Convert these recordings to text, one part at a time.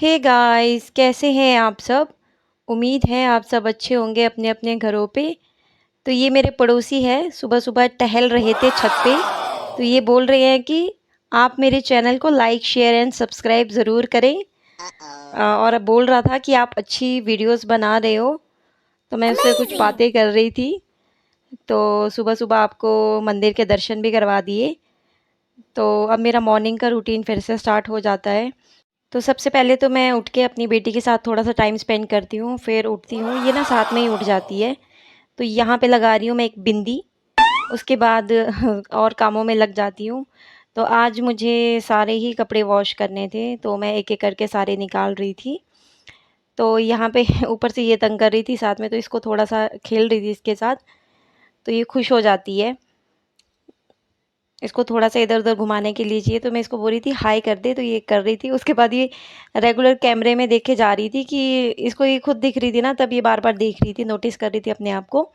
Hey guys, कैसे हैं आप सब। उम्मीद है आप सब अच्छे होंगे अपने अपने घरों पे। तो ये मेरे पड़ोसी है, सुबह सुबह टहल रहे थे छत पे। तो ये बोल रहे हैं कि आप मेरे चैनल को लाइक शेयर एंड सब्सक्राइब ज़रूर करें। और अब बोल रहा था कि आप अच्छी वीडियोस बना रहे हो। तो मैं उससे कुछ बातें कर रही थी। तो सुबह सुबह आपको मंदिर के दर्शन भी करवा दिए। तो अब मेरा मॉर्निंग का रूटीन फिर से स्टार्ट हो जाता है। तो सबसे पहले तो मैं उठ के अपनी बेटी के साथ थोड़ा-सा टाइम स्पेंड करती हूँ, फिर उठती हूँ, ये ना साथ में ही उठ जाती है। तो यहाँ पे लगा रही हूँ मैं एक बिंदी, उसके बाद और कामों में लग जाती हूँ। तो आज मुझे सारे ही कपड़े वॉश करने थे, तो मैं एक-एक करके सारे निकाल रही थी। तो यहाँ पे ऊपर से ये तंग कर रही थी, साथ में तो इसको थोड़ा-सा खेल रही थी इसके साथ, तो ये खुश हो जाती है। इसको थोड़ा-सा इधर-उधर घुमाने के लिए चाहिए, तो मैं इसको बोल रही थी हाय कर दे, तो ये कर रही थी। उसके बाद ये रेगुलर कैमरे में देखे जा रही थी कि इसको ये खुद दिख रही थी ना, तब ये बार-बार देख रही थी, नोटिस कर रही थी अपने आप को।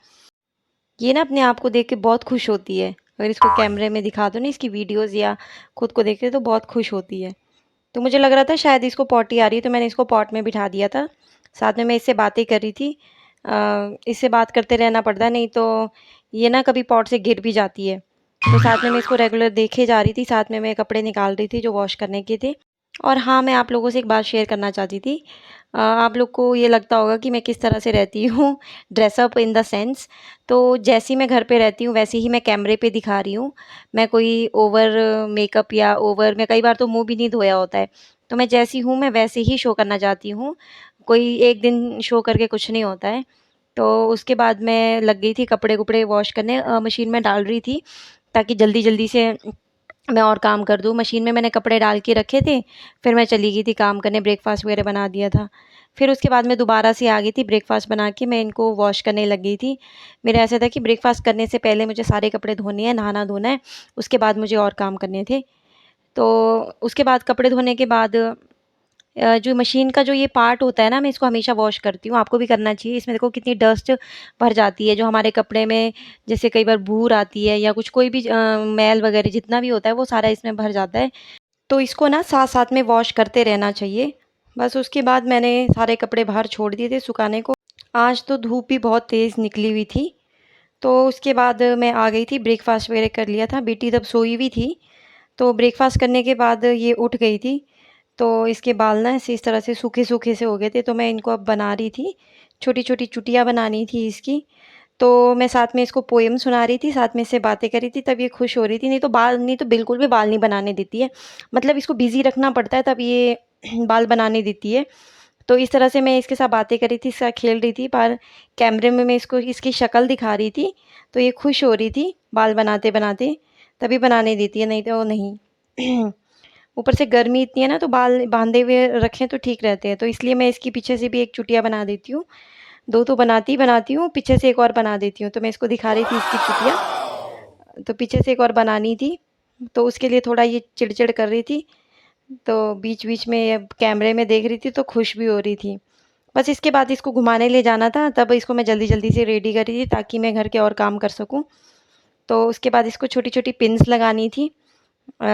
ये ना अपने आप को देख के बहुत खुश होती है। अगर इसको कैमरे में दिखा दो ना इसकी वीडियोज़ या खुद को देखे तो बहुत खुश होती है। तो मुझे लग रहा था शायद इसको पॉटी आ रही है, तो मैंने इसको पॉट में बिठा दिया था। साथ में मैं इससे बातें कर रही थी। इससे बात करते रहना पड़ता है, नहीं तो ये ना कभी पॉट से गिर भी जाती है। तो साथ में मैं इसको रेगुलर देखे जा रही थी, साथ में मैं कपड़े निकाल रही थी जो वॉश करने के थे। और हाँ, मैं आप लोगों से एक बात शेयर करना चाहती थी। आप लोग को ये लगता होगा कि मैं किस तरह से रहती हूँ, dress up in the sense. तो जैसी मैं घर पे रहती हूँ, वैसे ही मैं कैमरे पे दिखा रही हूँ। मैं कोई ओवर मेकअप या ओवर, मैं कई बार तो मुँह भी नहीं धोया होता है। तो मैं जैसी हूँ, मैं वैसे ही शो करना चाहती हूँ। कोई एक दिन शो करके कुछ नहीं होता है। तो उसके बाद मैं लग गई थी कपड़े-वपड़े वॉश करने, मशीन में डाल रही थी ताकि जल्दी-जल्दी से मैं और काम कर दूँ। मशीन में मैंने कपड़े डाल के रखे थे, फिर मैं चली गई थी काम करने, ब्रेकफ़ास्ट वगैरह बना दिया था। फिर उसके बाद मैं दोबारा से आ गई थी, ब्रेकफ़ास्ट बना के मैं इनको वॉश करने लग गई थी। मेरा ऐसा था कि ब्रेकफ़ास्ट करने से पहले मुझे सारे कपड़े धोने हैं, नहाना-धोना है, उसके बाद मुझे और काम करने थे। तो उसके बाद कपड़े धोने के बाद जो मशीन का जो ये पार्ट होता है ना, मैं इसको हमेशा वॉश करती हूँ, आपको भी करना चाहिए। इसमें देखो कितनी डस्ट भर जाती है, जो हमारे कपड़े में जैसे कई बार भूर आती है या कुछ कोई भी मैल वगैरह जितना भी होता है, वो सारा इसमें भर जाता है। तो इसको ना साथ-साथ में वॉश करते रहना चाहिए। बस उसके बाद मैंने सारे कपड़े बाहर छोड़ दिए थे सुखाने को। आज तो धूप भी बहुत तेज़ निकली हुई थी, तो उसके बाद मैं आ गई थी, ब्रेकफ़ास्ट वगैरह कर लिया था। बेटी तब सोई हुई थी, तो ब्रेकफ़ास्ट करने के बाद ये उठ गई थी। तो इसके बाल ना ऐसे इस तरह से सूखे-सूखे से हो गए थे, तो मैं इनको अब बना रही थी। छोटी-छोटी चुटिया बनानी थी इसकी। तो मैं साथ में इसको पोएम सुना रही थी, साथ में इससे बातें कर रही थी, तब ये खुश हो रही थी। नहीं तो बिल्कुल भी बाल नहीं बनाने देती है। मतलब इसको बिज़ी रखना पड़ता है, तब ये बाल बनाने देती है। तो इस तरह से मैं इसके साथ बातें कर रही थी, इसके साथ खेल रही थी, पर कैमरे में मैं इसको इसकी शक्ल दिखा रही थी, तो ये खुश हो रही थी बाल बनाते-बनाते, तभी बनाने देती है, नहीं तो नहीं। ऊपर से गर्मी इतनी है ना, तो बाल बाँधे हुए रखें तो ठीक रहते हैं, तो इसलिए मैं इसकी पीछे से भी एक चुटिया बना देती हूँ। 2 तो बनाती ही बनाती हूँ, पीछे से एक और बना देती हूँ। तो मैं इसको दिखा रही थी इसकी चुटिया, तो पीछे से एक और बनानी थी, तो उसके लिए थोड़ा ये चिड़-चिड़ कर रही थी। तो बीच-बीच में अब कैमरे में देख रही थी, तो खुश भी हो रही थी। बस इसके बाद इसको घुमाने ले जाना था, तब इसको मैं जल्दी-जल्दी से रेडी कर रही थी ताकि मैं घर के और काम कर सकूँ। तो उसके बाद इसको छोटी-छोटी पिन्स लगानी थी। अ,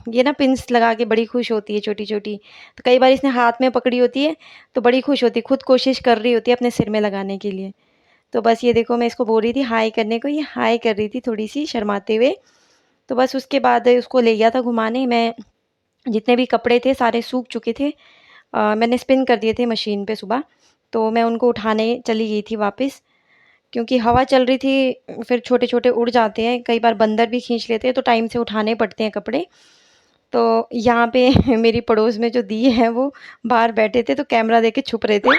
ये ना पिन्स लगा के बड़ी खुश होती है छोटी-छोटी। तो कई बार इसने हाथ में पकड़ी होती है, तो बड़ी खुश होती है, खुद कोशिश कर रही होती है अपने सिर में लगाने के लिए। तो बस ये देखो मैं इसको बोल रही थी हाय करने को, ये हाय कर रही थी थोड़ी-सी शर्माते हुए। तो बस उसके बाद उसको ले गया था घुमाने। मैं जितने भी कपड़े थे सारे सूख चुके थे। मैंने स्पिन कर दिए थे मशीन पे सुबह, तो मैं उनको उठाने चली गई थी वापस। क्योंकि हवा चल रही थी, फिर छोटे-छोटे उड़ जाते हैं, कई बार बंदर भी खींच लेते हैं, तो टाइम से उठाने पड़ते हैं कपड़े। तो यहाँ पे मेरी पड़ोस में जो दी है वो बाहर बैठे थे, तो कैमरा देके छुप रहे थे।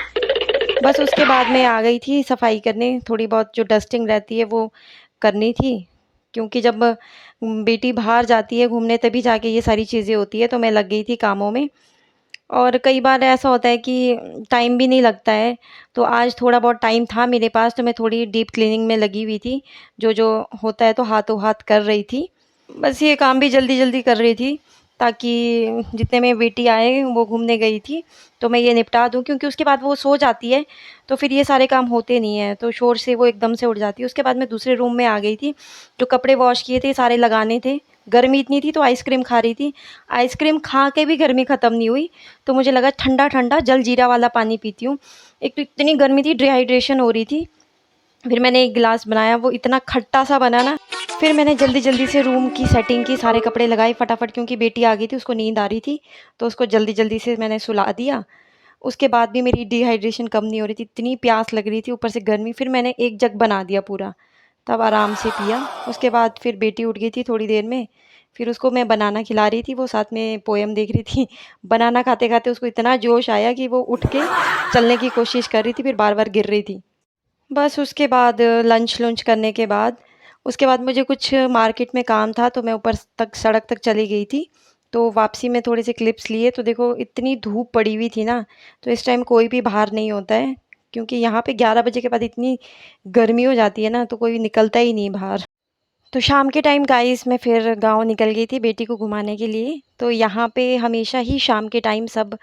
बस उसके बाद मैं आ गई थी सफाई करने, थोड़ी बहुत जो डस्टिंग रहती है वो करनी थी। क्योंकि जब बेटी बाहर जाती है घूमने तभी जाके ये सारी चीज़ें होती है, तो मैं लग गई थी कामों में। और कई बार ऐसा होता है कि टाइम भी नहीं लगता है, तो आज थोड़ा बहुत टाइम था मेरे पास, तो मैं थोड़ी डीप क्लीनिंग में लगी हुई थी। जो-जो होता है तो हाथों हाथ कर रही थी। बस ये काम भी जल्दी-जल्दी कर रही थी, ताकि जितने में बेटी आए, वो घूमने गई थी तो मैं ये निपटा दूँ, क्योंकि उसके बाद वो सो जाती है तो फिर ये सारे काम होते नहीं हैं, तो शोर से वो एकदम से उठ जाती है। उसके बाद मैं दूसरे रूम में आ गई थी, जो कपड़े वॉश किए थे सारे लगाने थे। गर्मी इतनी थी तो आइसक्रीम खा रही थी, आइसक्रीम खा के भी गर्मी ख़त्म नहीं हुई, तो मुझे लगा ठंडा ठंडा जलजीरा वाला पानी पीती हूँ। एक तो इतनी गर्मी थी, डिहाइड्रेशन हो रही थी। फिर मैंने एक गिलास बनाया, वो इतना खट्टा सा बना ना। फिर मैंने जल्दी जल्दी से रूम की सेटिंग की, सारे कपड़े लगाए फटाफट, क्योंकि बेटी आ गई थी, उसको नींद आ रही थी, तो उसको जल्दी जल्दी से मैंने सुला दिया। उसके बाद भी मेरी डिहाइड्रेशन कम नहीं हो रही थी, इतनी प्यास लग रही थी, ऊपर से गर्मी। फिर मैंने एक जग बना दिया पूरा, तब आराम से पिया। उसके बाद फिर बेटी उठ गई थी थोड़ी देर में, फिर उसको मैं बनाना खिला रही थी, वो साथ में पोएम देख रही थी। बनाना खाते खाते उसको इतना जोश आया कि वो उठ के चलने की कोशिश कर रही थी, फिर बार बार गिर रही थी। बस उसके बाद लंच लुंच करने के बाद, उसके बाद मुझे कुछ मार्केट में काम था, तो मैं ऊपर तक सड़क तक चली गई थी। तो वापसी में थोड़े से क्लिप्स लिए, तो देखो इतनी धूप पड़ी हुई थी ना, तो इस टाइम कोई भी बाहर नहीं होता है, क्योंकि यहाँ पे 11 बजे के बाद इतनी गर्मी हो जाती है ना, तो कोई निकलता ही नहीं बाहर। तो शाम के टाइम गाइस मैं फिर गाँव निकल गई थी बेटी को घुमाने के लिए। तो यहाँ पे हमेशा ही शाम के टाइम सब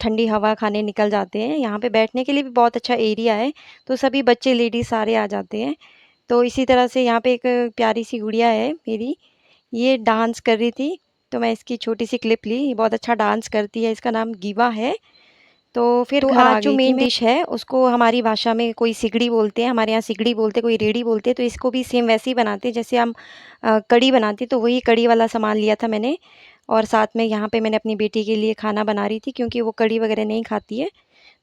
ठंडी हवा खाने निकल जाते हैं। यहाँ पे बैठने के लिए भी बहुत अच्छा एरिया है, तो सभी बच्चे लेडीज़ सारे आ जाते हैं। तो इसी तरह से यहाँ पे एक प्यारी सी गुड़िया है मेरी, ये डांस कर रही थी, तो मैं इसकी छोटी सी क्लिप ली। ये बहुत अच्छा डांस करती है, इसका नाम गीवा है। तो फिर तो घर आ आज जो गई थी मेन मैं। डिश है उसको हमारी भाषा में कोई सिगड़ी बोलते हैं, हमारे यहाँ सिगड़ी बोलते हैं, कोई रेड़ी बोलते हैं, तो इसको भी सेम वैसे ही बनाते हैं जैसे हम कढ़ी बनाते हैं। तो वही कढ़ी वाला सामान लिया था मैंने, और साथ में यहाँ पे मैंने अपनी बेटी के लिए खाना बना रही थी, क्योंकि वो कढ़ी वगैरह नहीं खाती है।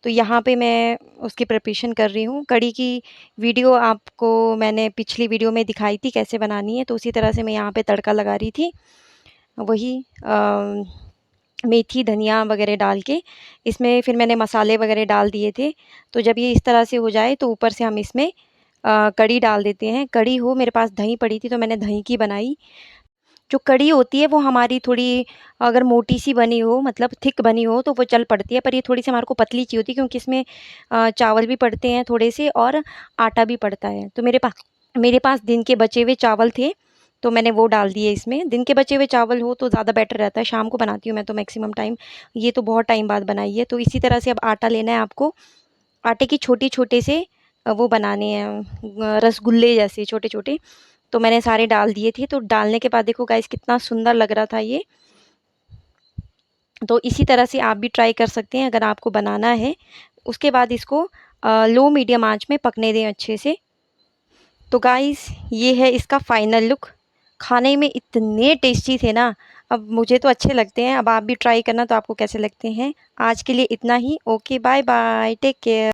तो यहाँ पे मैं उसकी प्रिपरेशन कर रही हूँ। कढ़ी की वीडियो आपको मैंने पिछली वीडियो में दिखाई थी कैसे बनानी है, तो उसी तरह से मैं यहाँ पे तड़का लगा रही थी। वही मेथी धनिया वगैरह डाल के इसमें फिर मैंने मसाले वगैरह डाल दिए थे। तो जब ये इस तरह से हो जाए तो ऊपर से हम इसमें कढ़ी डाल देते हैं। कढ़ी हो, मेरे पास दही पड़ी थी तो मैंने दही की बनाई। जो कढ़ी होती है वो हमारी थोड़ी अगर मोटी सी बनी हो, मतलब थिक बनी हो, तो वो चल पड़ती है, पर ये थोड़ी सी हमारे को पतली चाहिए होती है, क्योंकि इसमें चावल भी पड़ते हैं थोड़े से और आटा भी पड़ता है। तो मेरे पास दिन के बचे हुए चावल थे, तो मैंने वो डाल दिए इसमें। दिन के बचे हुए चावल हो तो ज़्यादा बेटर रहता है, शाम को बनाती हूँ मैं तो मैक्सिमम टाइम। ये तो बहुत टाइम बाद बनाई है। तो इसी तरह से अब आटा लेना है आपको। आटे की छोटे-छोटे से वो बनाने हैं, रसगुल्ले जैसे छोटे-छोटे। तो मैंने सारे डाल दिए थे, तो डालने के बाद देखो गाइस कितना सुंदर लग रहा था ये। तो इसी तरह से आप भी ट्राई कर सकते हैं अगर आपको बनाना है। उसके बाद इसको लो मीडियम आँच में पकने दें अच्छे से। तो गाइस ये है इसका फाइनल लुक। खाने में इतने टेस्टी थे ना, अब मुझे तो अच्छे लगते हैं, अब आप भी ट्राई करना तो आपको कैसे लगते हैं। आज के लिए इतना ही। Okay, bye bye, take care.